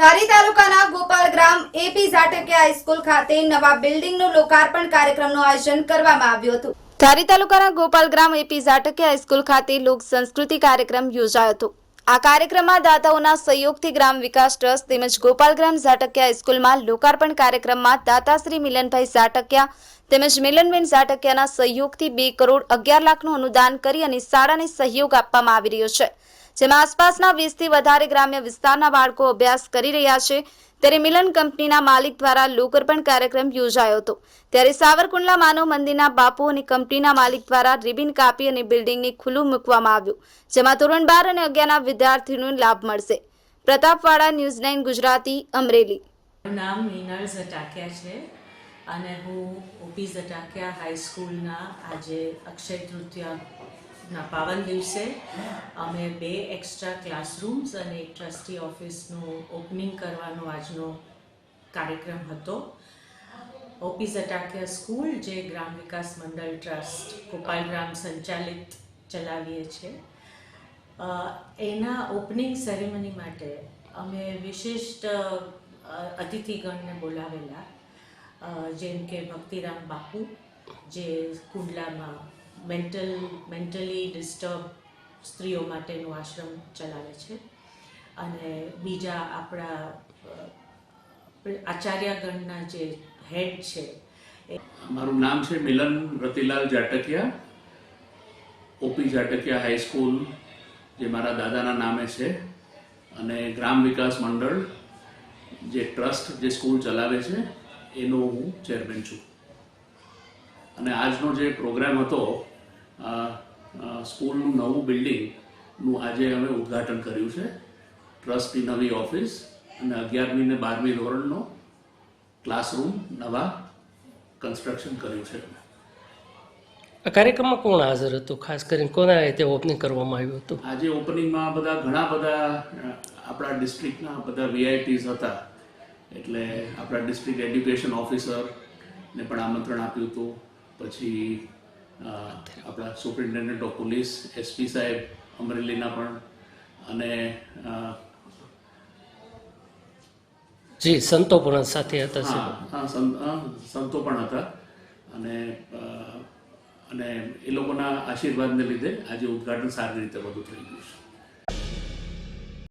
ધારી તાલુકાના Gopalgram AP ઝાટકિયા high school ખાતે નવા બિલ્ડિંગનું લોકાર્પણ કાર્યક્રમનું આયોજન કરવામાં આવ્યું હતું। ધારી તાલુકાના ગોપાલગ્રામ એપી ઝાટકિયા હાઈસ્કૂલ ખાતે લોક સંસ્કૃતિ કાર્યક્રમ યોજાયો હતો। આ કાર્યક્રમમાં દાતાઓના સહયોગથી ગ્રામ વિકાસ ટ્રસ્ટ તેમજ ગોપાલગ્રામ ઝાટકિયા હાઈસ્કૂલમાં લોકાર્પણ કાર્યક્રમમાં દાતાશ્રી મિલનભાઈ ઝાટકિયા તેમજ મિલનબેન ઝાટકિયાના સહયોગથી 2 કરોડ 11 લાખનું અનુદાન કરી અને શાળાને સહયોગ આપવામાં આવી રહ્યો છે, જેમાં આસપાસના 20 થી વધારે ગ્રામ્ય વિસ્તારના બાળકો અભ્યાસ કરી રહ્યા છે। ત્યારે મિલન કંપનીના માલિક દ્વારા લોકાર્પણ કાર્યક્રમ યોજાયો હતો। ત્યારે સાવરકુંડલા માનવ મંદિરના બાપુ અને કંપનીના માલિક દ્વારા રિબિન કાપી અને બિલ્ડિંગને ખુલ્લું મૂકવામાં આવ્યું, જેમાં ધોરણ 12 અને 11ના વિદ્યાર્થીઓને લાભ મળશે। પ્રતાપવાડા ન્યૂઝ 9 ગુજરાતી અમરેલી। મારું નામ મીનળ ઝટાકિયા છે અને હું ઓપી ઝટાકિયા હાઈસ્કૂલના આજે અક્ષય તૃતીયાના પાવન દિવસે અમે 2 એક્સ્ટ્રા ક્લાસરૂમ્સ અને એક ટ્રસ્ટી ઓફિસનું ઓપનિંગ કરવાનો આજનો કાર્યક્રમ હતો। ઓપી ઝટાકિયા સ્કૂલ જે ગ્રામ વિકાસ મંડળ ટ્રસ્ટ ગોપાલગ્રામ સંચાલિત ચલાવીએ છીએ, એના ઓપનિંગ સેરેમની માટે અમે વિશિષ્ટ અતિથિગણને બોલાવેલા, જેમ કે ભક્તિરામ બાપુ જે કુંડલામાં મેન્ટલી ડિસ્ટર્બ સ્ત્રીઓ માટેનું આશ્રમ ચલાવે છે, અને બીજા આપણા આચાર્યગણના જે હેડ છે। મારું નામ છે મિલન રતિલાલ ઝાટકિયા। ઓપી ઝાટકિયા હાઈસ્કૂલ જે મારા દાદાના નામે છે, અને ગ્રામ વિકાસ મંડળ જે ટ્રસ્ટ જે સ્કૂલ ચલાવે છે એનો હું ચેરમેન છું। અને આજનો જે પ્રોગ્રામ હતો, સ્કૂલનું નવું બિલ્ડિંગનું આજે અમે ઉદ્ઘાટન કર્યું છે। ટ્રસ્ટની નવી ઓફિસ અને 11મી અને 12મી ધોરણનો ક્લાસરૂમ નવા કન્સ્ટ્રક્શન કર્યું છે। આ કાર્યક્રમમાં કોણ હાજર હતું, ખાસ કરીને કોના રીતે ઓપનિંગ કરવામાં આવ્યું હતું? આજે ઓપનિંગમાં ઘણા બધા આપણા ડિસ્ટ્રિક્ટના બધા VIPs હતા, એટલે આપણા ડિસ્ટ્રિક્ટ એડ્યુકેશન ઓફિસરને પણ આમંત્રણ આપ્યું હતું, પછી આપણા સુપ્રિન્ટેન્ડન્ટ ઓફ પોલીસ SP સાહેબ અમરેલીના પણ, અને જી સંતો પણ સાથે હતા। સંતો પણ હતા, અને એ લોકોના આશીર્વાદને લીધે આજે ઉદ્ઘાટન સારી રીતે બધું થઈ ગયું છે।